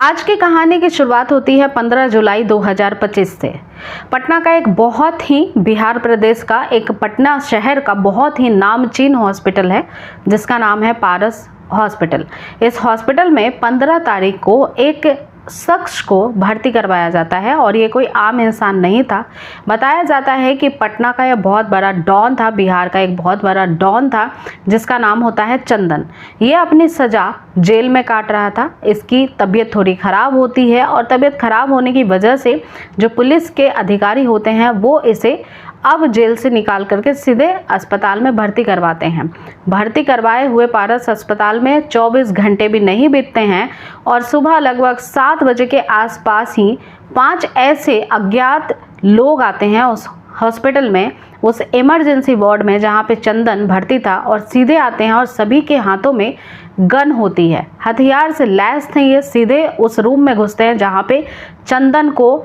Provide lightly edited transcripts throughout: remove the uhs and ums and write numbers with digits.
आज की कहानी की शुरुआत होती है 15 जुलाई 2025 से। पटना का एक बहुत ही बिहार प्रदेश का एक पटना शहर का बहुत ही नामचीन हॉस्पिटल है जिसका नाम है पारस हॉस्पिटल। इस हॉस्पिटल में 15 तारीख को एक शख्स को भर्ती करवाया जाता है और ये कोई आम इंसान नहीं था। बताया जाता है कि पटना का यह बहुत बड़ा डॉन था, बिहार का एक बहुत बड़ा डॉन था जिसका नाम होता है चंदन। ये अपनी सज़ा जेल में काट रहा था। इसकी तबीयत थोड़ी ख़राब होती है और तबीयत ख़राब होने की वजह से जो पुलिस के अधिकारी होते हैं वो इसे अब जेल से निकाल करके सीधे अस्पताल में भर्ती करवाते हैं। भर्ती करवाए हुए पारस अस्पताल में 24 घंटे भी नहीं बीतते हैं और सुबह लगभग 7 बजे के आसपास ही 5 ऐसे अज्ञात लोग आते हैं उस हॉस्पिटल में, उस इमरजेंसी वार्ड में जहां पे चंदन भर्ती था, और सीधे आते हैं और सभी के हाथों में गन होती है, हथियार से लैस थे। ये सीधे उस रूम में घुसते हैं जहां पे चंदन को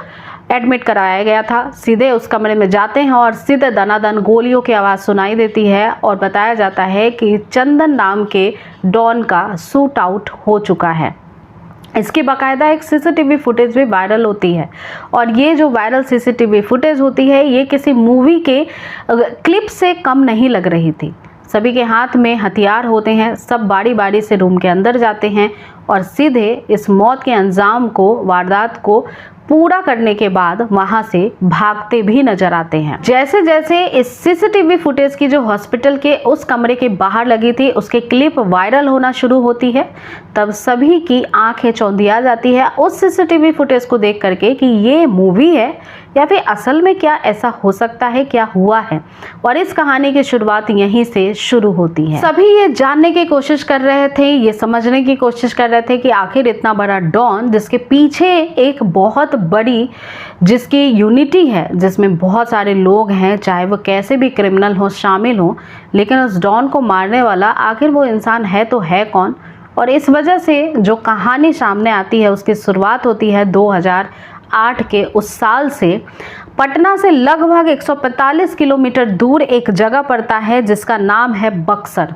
एडमिट कराया गया था। सीधे उस कमरे में जाते हैं और सीधे दनादन गोलियों की आवाज़ सुनाई देती है और बताया जाता है कि चंदन नाम के डॉन का शूट आउट हो चुका है। इसकी बाकायदा एक सीसीटीवी फुटेज भी वायरल होती है और ये जो वायरल सीसीटीवी फुटेज होती है ये किसी मूवी के क्लिप से कम नहीं लग रही थी। सभी के हाथ में हथियार होते हैं, सब बारी बारी से रूम के अंदर जाते हैं और सीधे इस मौत के अंजाम को, वारदात को पूरा करने के बाद वहां से भागते भी नजर आते हैं। जैसे जैसे इस सीसीटीवी फुटेज की जो हॉस्पिटल के उस कमरे के बाहर लगी थी उसके क्लिप वायरल होना शुरू होती है, तब सभी की आंखें चौंधिया जाती है उस सीसीटीवी फुटेज को देख करके कि ये मूवी है या फिर असल में क्या ऐसा हो सकता है, क्या हुआ है। और इस कहानी की शुरुआत यहीं से शुरू होती है। सभी ये जानने की कोशिश कर रहे थे, ये समझने की कोशिश कर रहे थे कि आखिर इतना बड़ा डॉन जिसके पीछे एक बहुत बड़ी जिसकी यूनिटी है, जिसमें बहुत सारे लोग हैं, चाहे वो कैसे भी क्रिमिनल हो, शामिल हो, लेकिन उस डॉन को मारने वाला आखिर वो इंसान है तो है कौन। और इस वजह से जो कहानी सामने आती है उसकी शुरुआत होती है 2008 के उस साल से। पटना से लगभग 145 किलोमीटर दूर एक जगह पड़ता है जिसका नाम है बक्सर।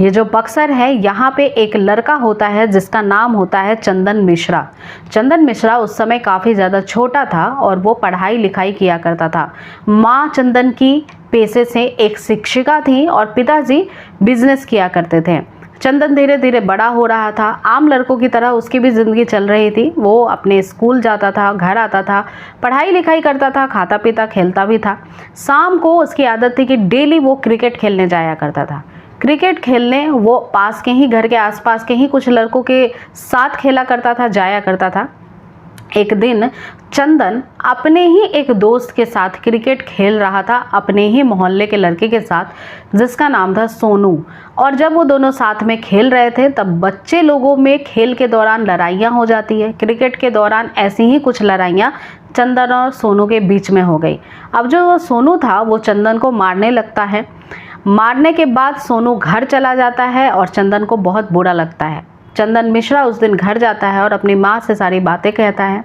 ये जो बक्सर है यहाँ पे एक लड़का होता है जिसका नाम होता है चंदन मिश्रा। चंदन मिश्रा उस समय काफ़ी ज़्यादा छोटा था और वो पढ़ाई लिखाई किया करता था। माँ चंदन की पेशे से एक शिक्षिका थी और पिताजी बिजनेस किया करते थे। चंदन धीरे धीरे बड़ा हो रहा था, आम लड़कों की तरह उसकी भी ज़िंदगी चल रही थी। वो अपने स्कूल जाता था, घर आता था, पढ़ाई लिखाई करता था, खाता पीता खेलता भी था। शाम को उसकी आदत थी कि डेली वो क्रिकेट खेलने जाया करता था। क्रिकेट खेलने वो पास के ही, घर के आसपास के ही कुछ लड़कों के साथ खेला करता था, जाया करता था। एक दिन चंदन अपने ही एक दोस्त के साथ क्रिकेट खेल रहा था, अपने ही मोहल्ले के लड़के के साथ जिसका नाम था सोनू। और जब वो दोनों साथ में खेल रहे थे तब बच्चे लोगों में खेल के दौरान लड़ाइयाँ हो जाती है। क्रिकेट के दौरान ऐसी ही कुछ लड़ाइयाँ चंदन और सोनू के बीच में हो गई। अब जो सोनू था वो चंदन को मारने लगता है। मारने के बाद सोनू घर चला जाता है और चंदन को बहुत बुरा लगता है। चंदन मिश्रा उस दिन घर जाता है और अपनी माँ से सारी बातें कहता है।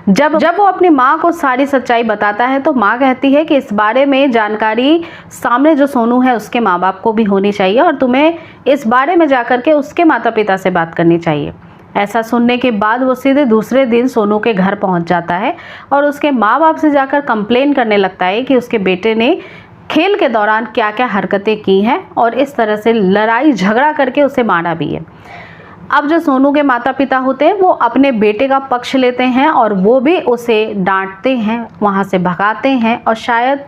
जब वो अपनी माँ को सारी सच्चाई बताता है तो माँ कहती है कि इस बारे में जानकारी सामने जो सोनू है उसके माँ बाप को भी होनी चाहिए और तुम्हें इस बारे में जाकर के उसके माता पिता से बात करनी चाहिए। ऐसा सुनने के बाद वो सीधे दूसरे दिन सोनू के घर पहुँच जाता है और उसके माँ बाप से जाकर कंप्लेन करने लगता है कि उसके बेटे ने खेल के दौरान क्या क्या हरकतें की हैं और इस तरह से लड़ाई झगड़ा करके उसे मारा भी है। अब जो सोनू के माता पिता होते हैं वो अपने बेटे का पक्ष लेते हैं और वो भी उसे डांटते हैं, वहाँ से भगाते हैं और शायद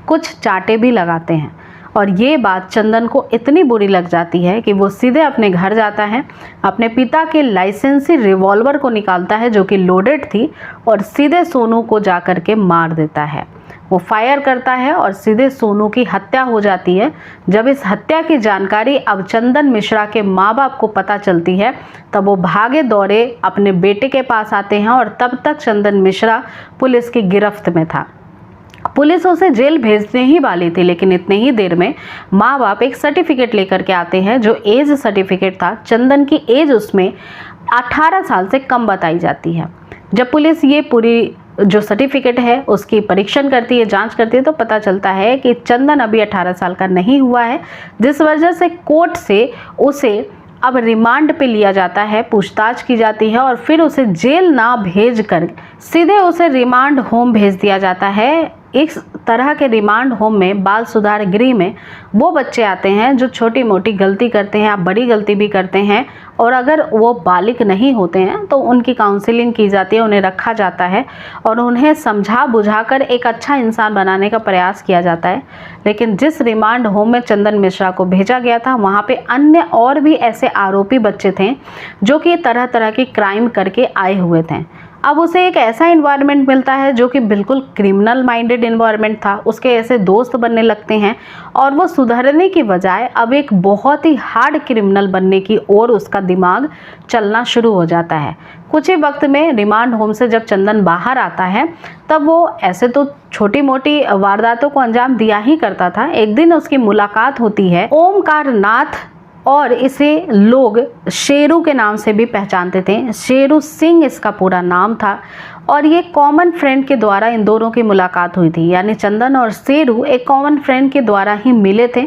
कुछ चाटे भी लगाते हैं। और ये बात चंदन को इतनी बुरी लग जाती है कि वो सीधे अपने घर जाता है, अपने पिता के लाइसेंसी रिवॉल्वर को निकालता है जो कि लोडेड थी और सीधे सोनू को जा कर के मार देता है। वो फायर करता है और सीधे सोनू की हत्या हो जाती है। जब इस हत्या की जानकारी अब चंदन मिश्रा के माँ बाप को पता चलती है तब वो भागे दौड़े अपने बेटे के पास आते हैं और तब तक चंदन मिश्रा पुलिस की गिरफ्त में था। पुलिस उसे जेल भेजने ही वाली थी, लेकिन इतने ही देर में माँ बाप एक सर्टिफिकेट लेकर के आते हैं जो एज सर्टिफिकेट था। चंदन की एज उसमें 18 साल से कम बताई जाती है। जब पुलिस ये पूरी जो सर्टिफिकेट है उसकी परीक्षण करती है, जांच करती है, तो पता चलता है कि चंदन अभी 18 साल का नहीं हुआ है, जिस वजह से कोर्ट से उसे अब रिमांड पे लिया जाता है, पूछताछ की जाती है और फिर उसे जेल ना भेज कर सीधे उसे रिमांड होम भेज दिया जाता है। इस तरह के रिमांड होम में, बाल सुधार गृह में, वो बच्चे आते हैं जो छोटी मोटी गलती करते हैं या बड़ी गलती भी करते हैं, और अगर वो बालिग नहीं होते हैं तो उनकी काउंसलिंग की जाती है, उन्हें रखा जाता है और उन्हें समझा बुझाकर एक अच्छा इंसान बनाने का प्रयास किया जाता है। लेकिन जिस रिमांड होम में चंदन मिश्रा को भेजा गया था, वहाँ पे अन्य और भी ऐसे आरोपी बच्चे थे जो कि तरह तरह की क्राइम करके आए हुए थे। अब उसे एक ऐसा इन्वायरमेंट मिलता है जो कि बिल्कुल क्रिमिनल माइंडेड इन्वायरमेंट था। उसके ऐसे दोस्त बनने लगते हैं और वो सुधरने की बजाय अब एक बहुत ही हार्ड क्रिमिनल बनने की ओर उसका दिमाग चलना शुरू हो जाता है। कुछ ही वक्त में रिमांड होम से जब चंदन बाहर आता है, तब वो ऐसे तो छोटी मोटी वारदातों को अंजाम दिया ही करता था। एक दिन उसकी मुलाकात होती है ओमकार नाथ, और इसे लोग शेरू के नाम से भी पहचानते थे। शेरू सिंह इसका पूरा नाम था और ये कॉमन फ्रेंड के द्वारा इन दोनों की मुलाकात हुई थी। यानी चंदन और शेरू एक कॉमन फ्रेंड के द्वारा ही मिले थे।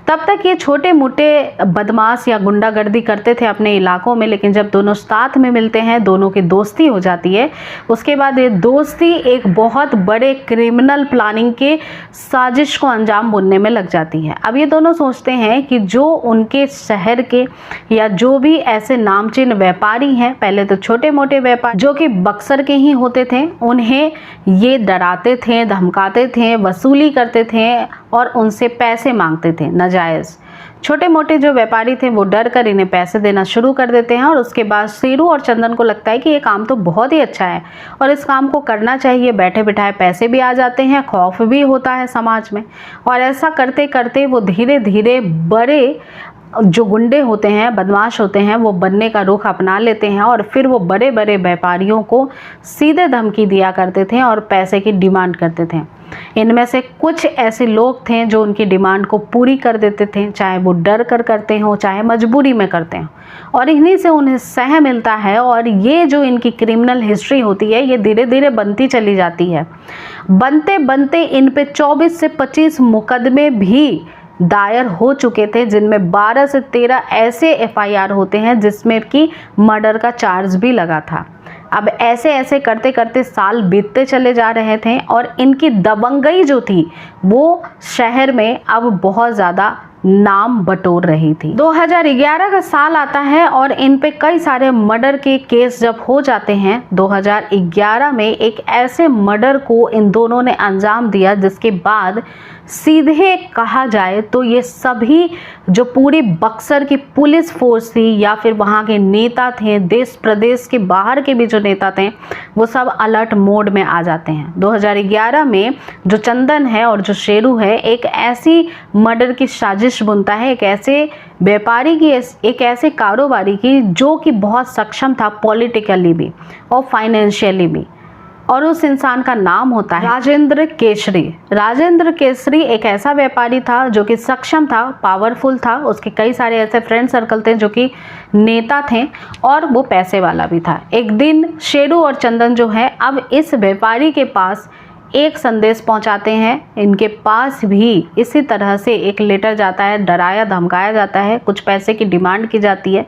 तब तक ये छोटे मोटे बदमाश या गुंडागर्दी करते थे अपने इलाकों में, लेकिन जब दोनों साथ में मिलते हैं, दोनों की दोस्ती हो जाती है। उसके बाद ये दोस्ती एक बहुत बड़े क्रिमिनल प्लानिंग के साजिश को अंजाम बुनने में लग जाती है। अब ये दोनों सोचते हैं कि जो उनके शहर के या जो भी ऐसे नामचीन व्यापारी हैं, पहले तो छोटे मोटे व्यापारी जो कि बक्सर के ही होते थे, उन्हें ये डराते थे, धमकाते थे, वसूली करते थे और उनसे पैसे मांगते थे नाजायज़। छोटे मोटे जो व्यापारी थे वो डर कर इन्हें पैसे देना शुरू कर देते हैं और उसके बाद शेरू और चंदन को लगता है कि ये काम तो बहुत ही अच्छा है और इस काम को करना चाहिए। बैठे बिठाए पैसे भी आ जाते हैं, खौफ भी होता है समाज में, और ऐसा करते करते वो धीरे धीरे बड़े जो गुंडे होते हैं, बदमाश होते हैं, वो बनने का रुख अपना लेते हैं और फिर वो बड़े बड़े व्यापारियों को सीधे धमकी दिया करते थे और पैसे की डिमांड करते थे। इनमें से कुछ ऐसे लोग थे जो उनकी डिमांड को पूरी कर देते थे, चाहे वो डर कर करते हों, चाहे मजबूरी में करते हों, और इन्हीं से उन्हें सह मिलता है। और ये जो इनकी क्रिमिनल हिस्ट्री होती है, ये धीरे धीरे बनती चली जाती है। बनते बनते इन पे 24 से 25 मुकदमे भी दायर हो चुके थे, जिनमें 12 से 13 ऐसे FIR होते हैं जिसमें कि मर्डर का चार्ज भी लगा था। अब ऐसे ऐसे करते करते साल बीतते चले जा रहे थे और इनकी दबंगई जो थी वो शहर में अब बहुत ज़्यादा नाम बटोर रही थी। 2011 का साल आता है और इन पे कई सारे मर्डर के केस जब हो जाते हैं। 2011 में एक ऐसे मर्डर को इन दोनों ने अंजाम दिया जिसके बाद सीधे कहा जाए तो ये सभी जो पूरी बक्सर की पुलिस फोर्स थी या फिर वहाँ के नेता थे, देश प्रदेश के बाहर के भी जो नेता थे, वो सब अलर्ट मोड में आ जाते हैं। 2011 में जो चंदन है और जो शेरू है एक ऐसी मर्डर की साजिश बुनता है, एक ऐसे व्यापारी की, एक ऐसे कारोबारी की जो कि बहुत सक्षम था पॉलिटिकली भी और फाइनेंशियली भी, और उस इंसान का नाम होता है राजेंद्र केसरी। राजेंद्र केसरी एक ऐसा व्यापारी था जो कि सक्षम था, पावरफुल था, उसके कई सारे ऐसे फ्रेंड सर्कल थे जो कि नेता थे और वो पैसे वाला भी था। एक दिन शेरू और चंदन जो है अब इस व्यापारी के पास एक संदेश पहुंचाते हैं। इनके पास भी इसी तरह से एक लेटर जाता है, डराया धमकाया जाता है, कुछ पैसे की डिमांड की जाती है।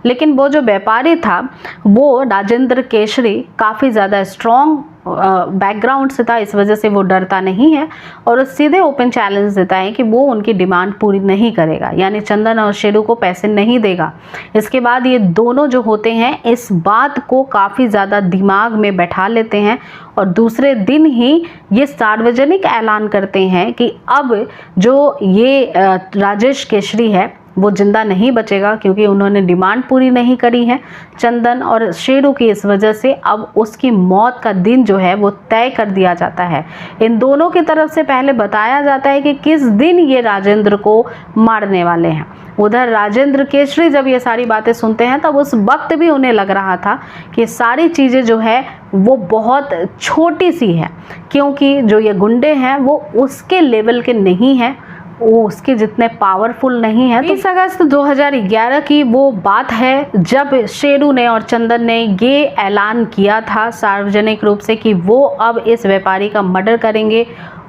लेकिन वो जो व्यापारी था वो राजेंद्र केसरी काफ़ी ज़्यादा स्ट्रॉन्ग बैकग्राउंड से था, इस वजह से वो डरता नहीं है और सीधे ओपन चैलेंज देता है कि वो उनकी डिमांड पूरी नहीं करेगा, यानी चंदन और शेरू को पैसे नहीं देगा। इसके बाद ये दोनों जो होते हैं इस बात को काफ़ी ज़्यादा दिमाग में बैठा लेते हैं और दूसरे दिन ही ये सार्वजनिक ऐलान करते हैं कि अब जो ये राजेश केसरी है वो जिंदा नहीं बचेगा, क्योंकि उन्होंने डिमांड पूरी नहीं करी है चंदन और शेरू की। इस वजह से अब उसकी मौत का दिन जो है वो तय कर दिया जाता है। इन दोनों की तरफ से पहले बताया जाता है कि किस दिन ये राजेंद्र को मारने वाले हैं। उधर राजेंद्र केसरी जब ये सारी बातें सुनते हैं तब उस वक्त भी उन्हें लग रहा था कि सारी चीज़ें जो है वो बहुत छोटी सी है, क्योंकि जो ये गुंडे हैं वो उसके लेवल के नहीं हैं, वो उसके जितने पावरफुल नहीं है। 30 अगस्त 2011 की वो बात है जब शेरू ने और चंदन ने ये ऐलान किया था सार्वजनिक रूप से कि वो अब इस व्यापारी का मर्डर करेंगे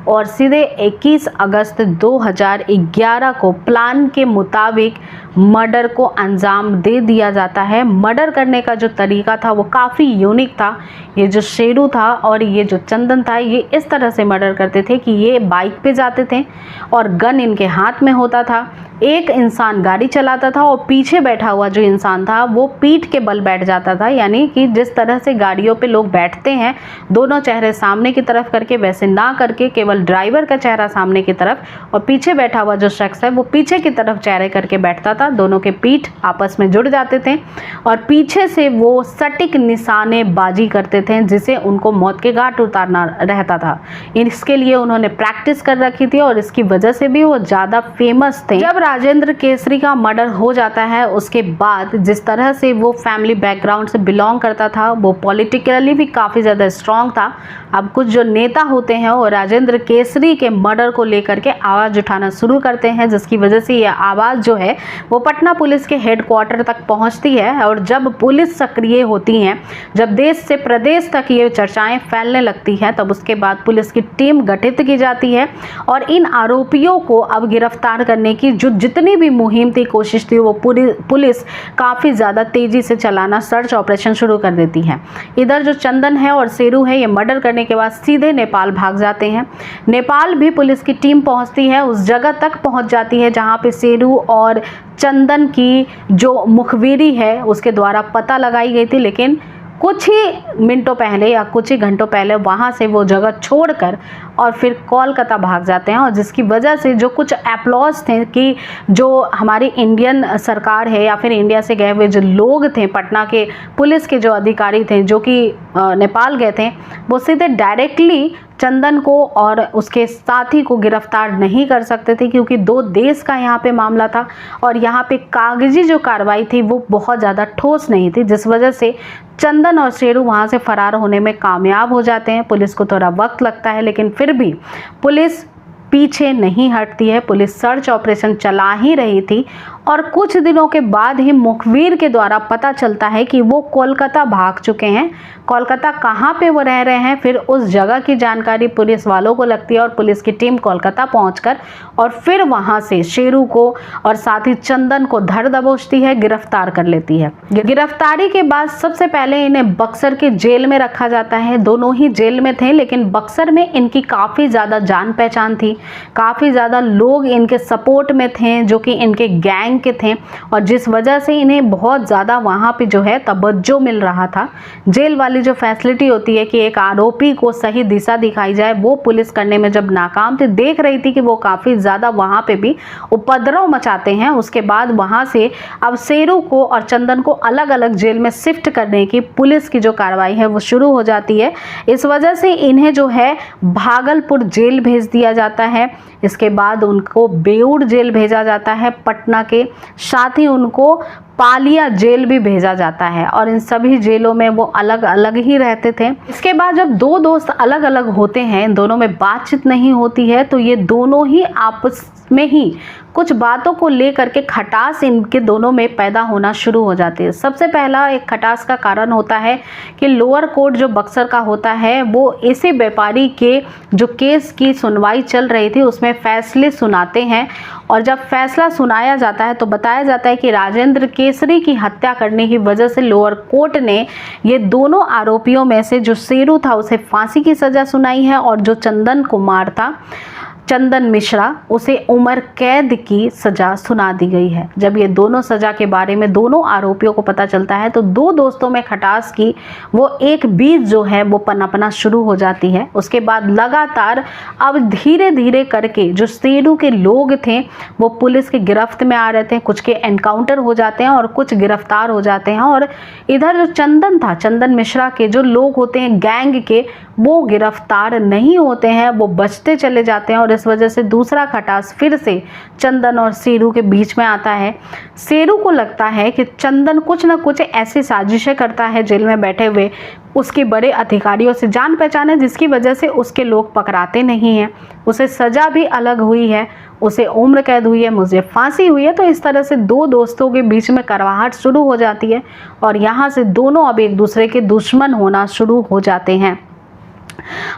और सीधे 21 अगस्त 2011 को प्लान के मुताबिक मर्डर को अंजाम दे दिया जाता है। मर्डर करने का जो तरीका था वो काफ़ी यूनिक था। ये जो शेरू था और ये जो चंदन था, ये इस तरह से मर्डर करते थे कि ये बाइक पे जाते थे और गन इनके हाथ में होता था। एक इंसान गाड़ी चलाता था और पीछे बैठा हुआ जो इंसान था वो पीठ के बल बैठ जाता था, यानी कि जिस तरह से गाड़ियों पे लोग बैठते हैं दोनों चेहरे सामने की तरफ करके, वैसे ना करके केवल ड्राइवर का चेहरा सामने की तरफ और पीछे बैठा हुआ जो शख्स है वो पीछे की तरफ चेहरे करके बैठता था। दोनों के पीठ आपस में जुड़ जाते थे और पीछे से वो सटीक निशानेबाजी करते थे जिसे उनको मौत के घाट उतारना रहता था। इसके लिए उन्होंने प्रैक्टिस कर रखी थी और इसकी वजह से भी वो ज़्यादा फेमस थे। जब राजेंद्र केसरी का मर्डर हो जाता है उसके बाद जिस तरह से वो फैमिली बैकग्राउंड से बिलोंग करता था, वो पॉलिटिकली भी काफ़ी ज़्यादा स्ट्रॉन्ग था। अब कुछ जो नेता होते हैं वो राजेंद्र केसरी के मर्डर को लेकर के आवाज़ उठाना शुरू करते हैं, जिसकी वजह से यह आवाज़ जो है वो पटना पुलिस के हेडक्वार्टर तक पहुंचती है। और जब पुलिस सक्रिय होती है, जब देश से प्रदेश तक ये चर्चाएं फैलने लगती हैं, तब उसके बाद पुलिस की टीम गठित की जाती है और इन आरोपियों को अब गिरफ्तार करने की जो जितनी भी मुहिम थी, कोशिश थी, वो पूरी पुलिस काफ़ी ज़्यादा तेज़ी से चलाना सर्च ऑपरेशन शुरू कर देती है। इधर जो चंदन है और शेरू है, ये मर्डर करने के बाद सीधे नेपाल भाग जाते हैं। नेपाल भी पुलिस की टीम पहुंचती है, उस जगह तक पहुंच जाती है जहां पे शेरू और चंदन की जो मुखबिरी है उसके द्वारा पता लगाई गई थी, लेकिन कुछ ही मिनटों पहले या कुछ ही घंटों पहले वहाँ से वो जगह छोड़कर और फिर कोलकाता भाग जाते हैं। और जिसकी वजह से जो कुछ एप्लॉज थे कि जो हमारी इंडियन सरकार है या फिर इंडिया से गए हुए जो लोग थे, पटना के पुलिस के जो अधिकारी थे जो कि नेपाल गए थे, वो सीधे डायरेक्टली चंदन को और उसके साथी को गिरफ्तार नहीं कर सकते थे, क्योंकि दो देश का यहाँ पे मामला था और यहाँ पे कागजी जो कार्रवाई थी वो बहुत ज़्यादा ठोस नहीं थी, जिस वजह से चंदन और शेरू वहाँ से फरार होने में कामयाब हो जाते हैं। पुलिस को थोड़ा वक्त लगता है, लेकिन फिर भी पुलिस पीछे नहीं हटती है। पुलिस सर्च ऑपरेशन चला ही रही थी और कुछ दिनों के बाद ही मुखबिर के द्वारा पता चलता है कि वो कोलकाता भाग चुके हैं। कोलकाता कहाँ पे वो रह रहे हैं, फिर उस जगह की जानकारी पुलिस वालों को लगती है और पुलिस की टीम कोलकाता पहुंचकर और फिर वहां से शेरू को और साथ ही चंदन को धर दबोचती है, गिरफ्तार कर लेती है। गिरफ्तारी के बाद सबसे पहले इन्हें बक्सर के जेल में रखा जाता है। दोनों ही जेल में थे, लेकिन बक्सर में इनकी काफ़ी ज़्यादा जान पहचान थी, काफ़ी ज़्यादा लोग इनके सपोर्ट में थे जो कि इनके गैंग के थे और जिस वजह से इन्हें बहुत ज़्यादा वहाँ पे जो है तवज्जो मिल रहा था। जेल वाली जो फैसिलिटी होती है कि एक आरोपी को सही दिशा दिखाई जाए, वो पुलिस करने में जब नाकाम थी, देख रही थी कि वो काफ़ी ज़्यादा वहाँ पे भी उपद्रव मचाते हैं। उसके बाद वहाँ से अब शेरू को और चंदन को अलग अलग जेल में शिफ्ट करने की पुलिस की जो कार्रवाई है वो शुरू हो जाती है। इस वजह से इन्हें जो है भागलपुर जेल भेज दिया जाता है। इसके बाद उनको बेऊर जेल भेजा जाता है पटना के, साथ ही उनको पालिया जेल भी भेजा जाता है और इन सभी जेलों में वो अलग अलग ही रहते थे। इसके बाद जब दो दोस्त अलग अलग होते हैं, दोनों में बातचीत नहीं होती है, तो ये दोनों ही आपस में ही कुछ बातों को लेकर के खटास इनके दोनों में पैदा होना शुरू हो जाती है। सबसे पहला एक खटास का कारण होता है कि लोअर कोर्ट जो बक्सर का होता है वो इसी व्यापारी के जो केस की सुनवाई चल रही थी उसमें फैसले सुनाते हैं और जब फैसला सुनाया जाता है तो बताया जाता है कि राजेंद्र केसरी की हत्या करने की वजह से लोअर कोर्ट ने ये दोनों आरोपियों में से जो शेरू था उसे फांसी की सज़ा सुनाई है और जो चंदन कुमार था, चंदन मिश्रा, उसे उम्र कैद की सज़ा सुना दी गई है। जब ये दोनों सज़ा के बारे में दोनों आरोपियों को पता चलता है तो दो दोस्तों में खटास की वो एक बीज जो है वो पनपना शुरू हो जाती है। उसके बाद लगातार अब धीरे धीरे करके जो शेरू के लोग थे वो पुलिस की गिरफ्त में आ रहे थे, कुछ के एनकाउंटर हो जाते हैं और कुछ गिरफ्तार हो जाते हैं। और इधर जो चंदन था, चंदन मिश्रा के जो लोग होते हैं गैंग के, वो गिरफ्तार नहीं होते हैं, वो बचते चले जाते हैं और इस वजह से दूसरा खटास फिर से चंदन और शेरू के बीच में आता है। शेरू को लगता है कि चंदन कुछ ना कुछ ऐसी साजिशें करता है जेल में बैठे हुए, उसके बड़े अधिकारियों से जान पहचान है जिसकी वजह से उसके लोग पकड़ाते नहीं हैं। उसे सज़ा भी अलग हुई है, उसे उम्र कैद हुई है, मुझे फांसी हुई है। तो इस तरह से दो दोस्तों के बीच में करवाहट शुरू हो जाती है और यहाँ से दोनों अब एक दूसरे के दुश्मन होना शुरू हो जाते हैं।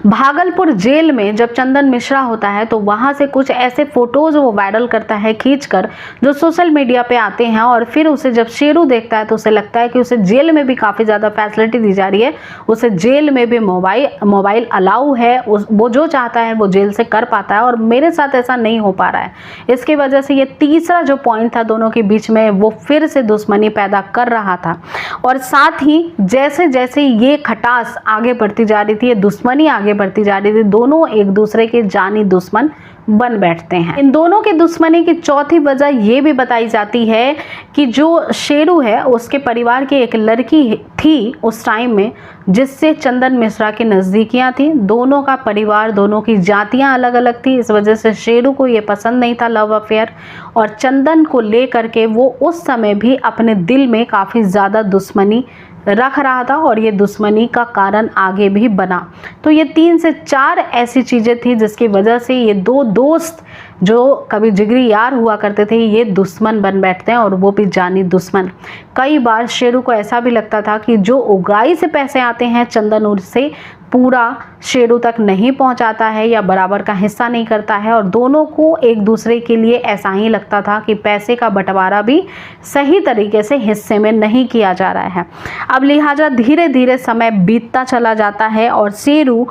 भागलपुर जेल में जब चंदन मिश्रा होता है तो वहां से कुछ ऐसे फोटोज वो वायरल करता है खींचकर, जो सोशल मीडिया पे आते हैं। और फिर उसे जब शेरू देखता है तो उसे लगता है कि उसे जेल में भी काफ़ी ज़्यादा फैसिलिटी दी जा रही है, उसे जेल में भी मोबाइल अलाउ है, वो जो चाहता है वो जेल से कर पाता है और मेरे साथ ऐसा नहीं हो पा रहा है। इसकी वजह से ये तीसरा जो पॉइंट था दोनों के बीच में, वो फिर से दुश्मनी पैदा कर रहा था। और साथ ही जैसे जैसे ये खटास आगे बढ़ती जा रही थी, ये दुश्मनी आगे बढ़ती जा रही थी, दोनों एक दूसरे के जानी दुश्मन बन बैठते हैं। इन दोनों की दुश्मनी की चौथी वजह ये भी बताई जाती है कि जो शेरू है उसके परिवार की एक लड़की थी उस टाइम में, जिससे चंदन मिश्रा की नज़दीकियां थी। दोनों का परिवार, दोनों की जातियां अलग अलग थी। इस वजह से शेरू को ये पसंद नहीं था लव अफेयर, और चंदन को लेकर के वो उस समय भी अपने दिल में काफ़ी ज़्यादा दुश्मनी रख रहा था और ये दुश्मनी का कारण आगे भी बना। तो ये 3 से 4 ऐसी चीज़ें थी जिसकी वजह से ये दो दोस्त जो कभी जिगरी यार हुआ करते थे, ये दुश्मन बन बैठते हैं, और वो भी जानी दुश्मन। कई बार शेरू को ऐसा भी लगता था कि जो उगाई से पैसे आते हैं चंदन उससे पूरा शेरू तक नहीं पहुंचाता है या बराबर का हिस्सा नहीं करता है, और दोनों को एक दूसरे के लिए ऐसा ही लगता था कि पैसे का बंटवारा भी सही तरीके से हिस्से में नहीं किया जा रहा है। अब लिहाजा धीरे धीरे समय बीतता चला जाता है और शेरू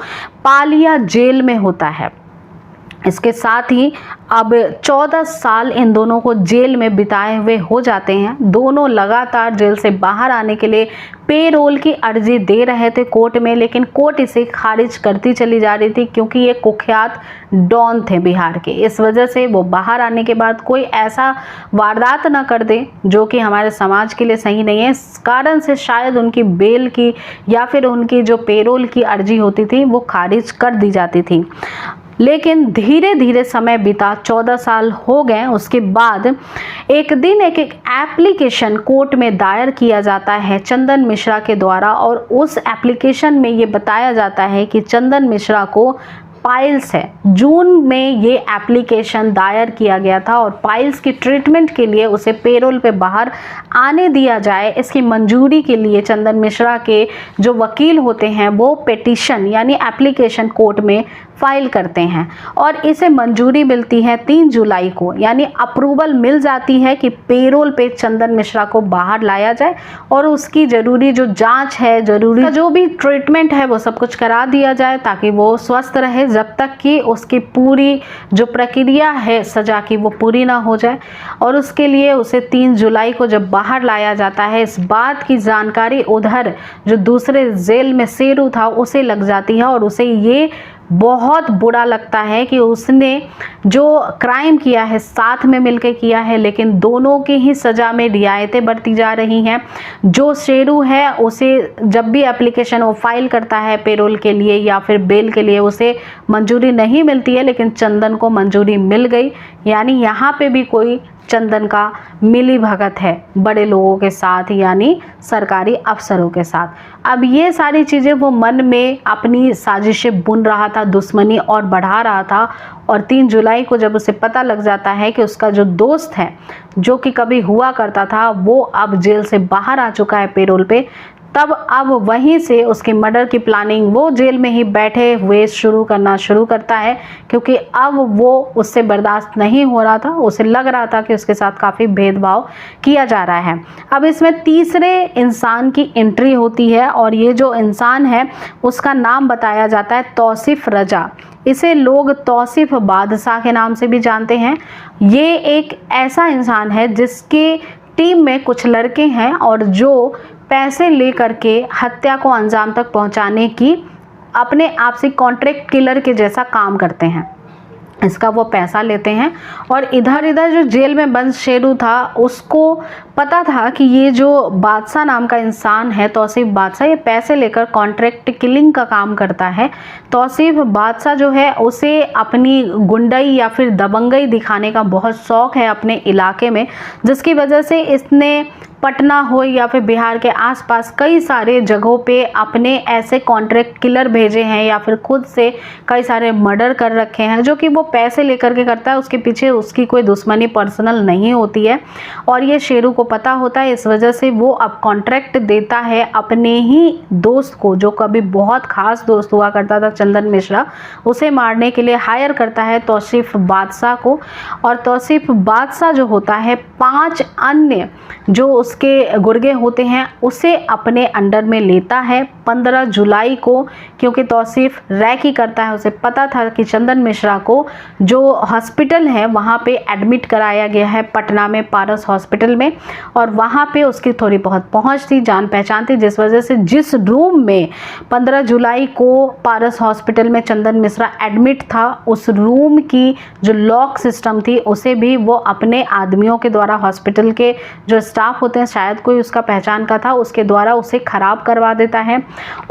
पालिया जेल में होता है। इसके साथ ही अब 14 साल इन दोनों को जेल में बिताए हुए हो जाते हैं। दोनों लगातार जेल से बाहर आने के लिए पेरोल की अर्जी दे रहे थे कोर्ट में, लेकिन कोर्ट इसे खारिज करती चली जा रही थी क्योंकि ये कुख्यात डॉन थे बिहार के। इस वजह से वो बाहर आने के बाद कोई ऐसा वारदात ना कर दे जो कि हमारे समाज के लिए सही नहीं है। इस कारण से शायद उनकी बेल की या फिर उनकी जो पेरोल की अर्जी होती थी वो खारिज कर दी जाती थी। लेकिन धीरे धीरे समय बीता, 14 साल हो गए। उसके बाद एक दिन एक एप्लीकेशन कोर्ट में दायर किया जाता है चंदन मिश्रा के द्वारा, और उस एप्लीकेशन में ये बताया जाता है कि चंदन मिश्रा को पाइल्स है। जून में ये एप्लीकेशन दायर किया गया था और पाइल्स की ट्रीटमेंट के लिए उसे पेरोल पे बाहर आने दिया जाए, इसकी मंजूरी के लिए चंदन मिश्रा के जो वकील होते हैं वो पिटीशन यानी एप्लीकेशन कोर्ट में फाइल करते हैं और इसे मंजूरी मिलती है 3 जुलाई को, यानी अप्रूवल मिल जाती है कि पेरोल पे चंदन मिश्रा को बाहर लाया जाए और उसकी ज़रूरी जो जांच है, ज़रूरी जो भी ट्रीटमेंट है वो सब कुछ करा दिया जाए ताकि वो स्वस्थ रहे जब तक कि उसकी पूरी जो प्रक्रिया है सज़ा की वो पूरी ना हो जाए। और उसके लिए उसे 3 जुलाई को जब बाहर लाया जाता है, इस बात की जानकारी उधर जो दूसरे जेल में शेरू था उसे लग जाती है और उसे ये बहुत बुरा लगता है कि उसने जो क्राइम किया है साथ में मिलकर किया है, लेकिन दोनों की ही सज़ा में रियायतें बढ़ती जा रही हैं। जो शेरू है उसे जब भी एप्लीकेशन वो फाइल करता है पेरोल के लिए या फिर बेल के लिए उसे मंजूरी नहीं मिलती है, लेकिन चंदन को मंजूरी मिल गई। यानी यहाँ पे भी कोई चंदन का मिली भगत है बड़े लोगों के साथ यानी सरकारी अफसरों के साथ। अब ये सारी चीज़ें वो मन में अपनी साजिशें बुन रहा था, दुश्मनी और बढ़ा रहा था। और 3 जुलाई को जब उसे पता लग जाता है कि उसका जो दोस्त है जो कि कभी हुआ करता था वो अब जेल से बाहर आ चुका है पेरोल पे, तब अब वहीं से उसकी मर्डर की प्लानिंग वो जेल में ही बैठे हुए शुरू करता है, क्योंकि अब वो उससे बर्दाश्त नहीं हो रहा था। उसे लग रहा था कि उसके साथ काफ़ी भेदभाव किया जा रहा है। अब इसमें तीसरे इंसान की एंट्री होती है और ये जो इंसान है उसका नाम बताया जाता है तौसीफ रजा। इसे लोग तौसीफ बादशाह के नाम से भी जानते हैं। ये एक ऐसा इंसान है जिसके टीम में कुछ लड़के हैं और जो पैसे लेकर के हत्या को अंजाम तक पहुंचाने की अपने आप से कॉन्ट्रैक्ट किलर के जैसा काम करते हैं। इसका वो पैसा लेते हैं और इधर जो जेल में बंद शेरू था उसको पता था कि ये जो बादशाह नाम का इंसान है तौसीफ बादशाह, ये पैसे लेकर कॉन्ट्रैक्ट किलिंग का काम करता है। तौसीफ बादशाह जो है उसे अपनी गुंडई या फिर दबंगई दिखाने का बहुत शौक है अपने इलाके में, जिसकी वजह से इसने पटना हो या फिर बिहार के आसपास कई सारे जगहों पे अपने ऐसे कॉन्ट्रैक्ट किलर भेजे हैं या फिर खुद से कई सारे मर्डर कर रखे हैं, जो कि वो पैसे लेकर के करता है। उसके पीछे उसकी कोई दुश्मनी पर्सनल नहीं होती है और ये शेरू को पता होता है। इस वजह से वो अब कॉन्ट्रैक्ट देता है अपने ही दोस्त को, जो कभी बहुत खास दोस्त हुआ करता था चंदन मिश्रा, उसे मारने के लिए हायर करता है तौसीफ बादशाह को। और तौसीफ बादशाह जो होता है 5 अन्य जो उसके गुर्गे होते हैं उसे अपने अंडर में लेता है 15 जुलाई को, क्योंकि तौसीफ रैकी करता है। उसे पता था कि चंदन मिश्रा को जो हॉस्पिटल है वहाँ पे एडमिट कराया गया है पटना में पारस हॉस्पिटल में, और वहाँ पे उसकी थोड़ी बहुत पहुँच थी, जान पहचान थी, जिस वजह से जिस रूम में 15 जुलाई को पारस हॉस्पिटल में चंदन मिश्रा एडमिट था उस रूम की जो लॉक सिस्टम थी उसे भी वो अपने आदमियों के द्वारा, हॉस्पिटल के जो स्टाफ होते हैं, शायद कोई उसका पहचान का था, उसके द्वारा उसे खराब करवा देता है।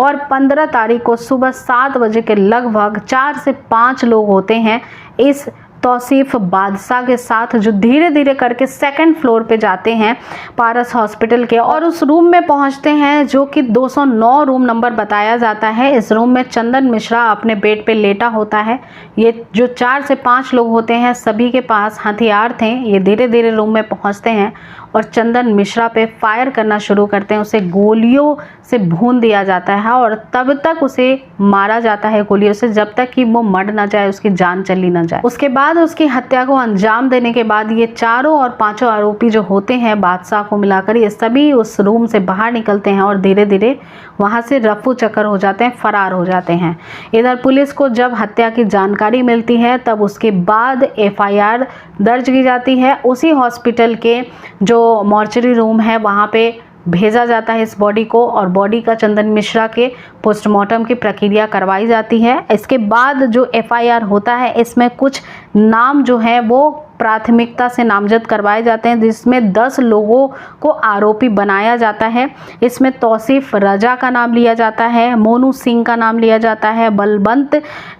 और 15 तारीख को सुबह 7 बजे के लगभग 4 से 5 लोग होते हैं इस तौसीफ बादशाह के साथ, जो धीरे धीरे करके 2nd फ्लोर पे जाते हैं पारस हॉस्पिटल के और उस रूम में पहुंचते हैं जो कि 209 रूम नंबर बताया जाता है। इस रूम में चंदन मिश्रा अपने बेड पे लेटा होता है। ये जो 4 से 5 लोग होते हैं सभी के पास हथियार थे। ये धीरे धीरे रूम में पहुंचते हैं और चंदन मिश्रा पे फायर करना शुरू करते हैं। उसे गोलियों से भून दिया जाता है और तब तक उसे मारा जाता है गोलियों से जब तक कि वो मर ना जाए, उसकी जान चली ना जाए। उसके बाद उसकी हत्या को अंजाम देने के बाद ये चारों और 5 आरोपी जो होते हैं बादशाह को मिलाकर, ये सभी उस रूम से बाहर निकलते हैं और धीरे धीरे वहां से रफू चक्कर हो जाते हैं, फरार हो जाते हैं। इधर पुलिस को जब हत्या की जानकारी मिलती है तब उसके बाद FIR दर्ज की जाती है। उसी हॉस्पिटल के जो मॉर्चरी रूम है वहाँ पे भेजा जाता है इस बॉडी को और बॉडी का चंदन मिश्रा के पोस्टमार्टम की प्रक्रिया करवाई जाती है। इसके बाद जो FIR होता है इसमें कुछ नाम जो है वो प्राथमिकता से नामजद करवाए जाते हैं, जिसमें 10 लोगों को आरोपी बनाया जाता है। इसमें तौसीफ रजा का नाम लिया जाता है, मोनू सिंह का नाम लिया जाता है, बलवंत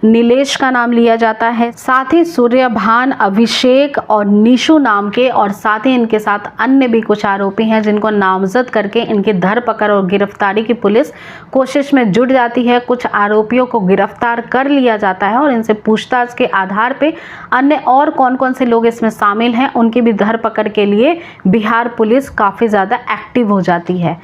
नीलेश का नाम लिया जाता है, साथ ही सूर्यभान, अभिषेक और निशु नाम के, और साथ ही इनके साथ अन्य भी कुछ आरोपी हैं जिनको नामजद करके इनकी धरपकड़ और गिरफ्तारी की पुलिस कोशिश में जुट जाती है। कुछ आरोपियों को गिरफ्तार कर लिया जाता है और इनसे पूछताछ के आधार पे अन्य और कौन कौन से लोग इसमें शामिल हैं उनकी भी धरपकड़ के लिए बिहार पुलिस काफ़ी ज़्यादा एक्टिव हो जाती है।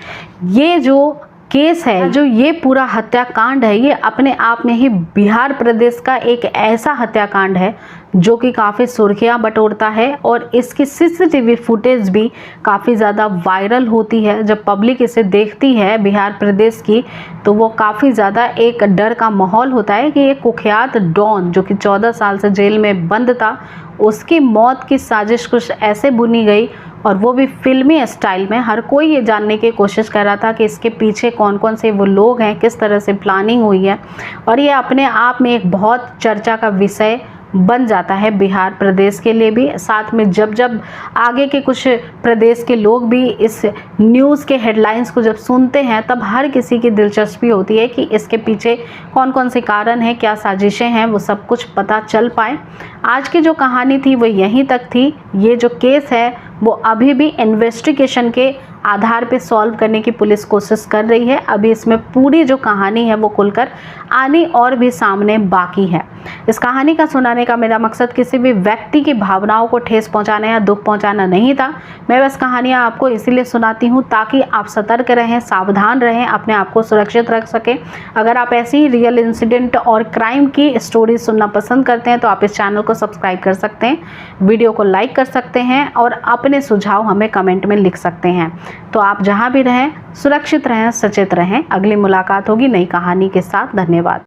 ये जो केस है, जो ये पूरा हत्याकांड है, ये अपने आप में ही बिहार प्रदेश का एक ऐसा हत्याकांड है जो कि काफ़ी सुर्खियां बटोरता है और इसकी CCTV फुटेज भी काफ़ी ज़्यादा वायरल होती है। जब पब्लिक इसे देखती है बिहार प्रदेश की तो वो काफ़ी ज़्यादा एक डर का माहौल होता है कि एक कुख्यात डॉन जो कि 14 साल से जेल में बंद था, उसकी मौत की साजिश कुछ ऐसे बुनी गई और वो भी फिल्मी स्टाइल में। हर कोई ये जानने की कोशिश कर रहा था कि इसके पीछे कौन कौन से वो लोग हैं, किस तरह से प्लानिंग हुई है, और ये अपने आप में एक बहुत चर्चा का विषय बन जाता है बिहार प्रदेश के लिए भी। साथ में जब जब आगे के कुछ प्रदेश के लोग भी इस न्यूज़ के हेडलाइंस को जब सुनते हैं तब हर किसी की दिलचस्पी होती है कि इसके पीछे कौन कौन से कारण हैं, क्या साजिशें हैं, वो सब कुछ पता चल पाए। आज की जो कहानी थी वो यहीं तक थी। ये जो केस है वो अभी भी इन्वेस्टिगेशन के आधार पे सॉल्व करने की पुलिस कोशिश कर रही है। अभी इसमें पूरी जो कहानी है वो खुलकर आनी और भी सामने बाकी है। इस कहानी का सुनाने का मेरा मकसद किसी भी व्यक्ति की भावनाओं को ठेस पहुंचाना या दुख पहुंचाना नहीं था। मैं बस कहानियां आपको इसीलिए सुनाती हूं ताकि आप सतर्क रहें, सावधान रहें, अपने आप को सुरक्षित रख सकें। अगर आप ऐसी ही रियल इंसिडेंट और क्राइम की स्टोरी सुनना पसंद करते हैं तो आप इस चैनल को सब्सक्राइब कर सकते हैं, वीडियो को लाइक कर सकते हैं और अपने सुझाव हमें कमेंट में लिख सकते हैं। तो आप जहां भी रहें सुरक्षित रहें, सचेत रहें। अगली मुलाकात होगी नई कहानी के साथ। धन्यवाद।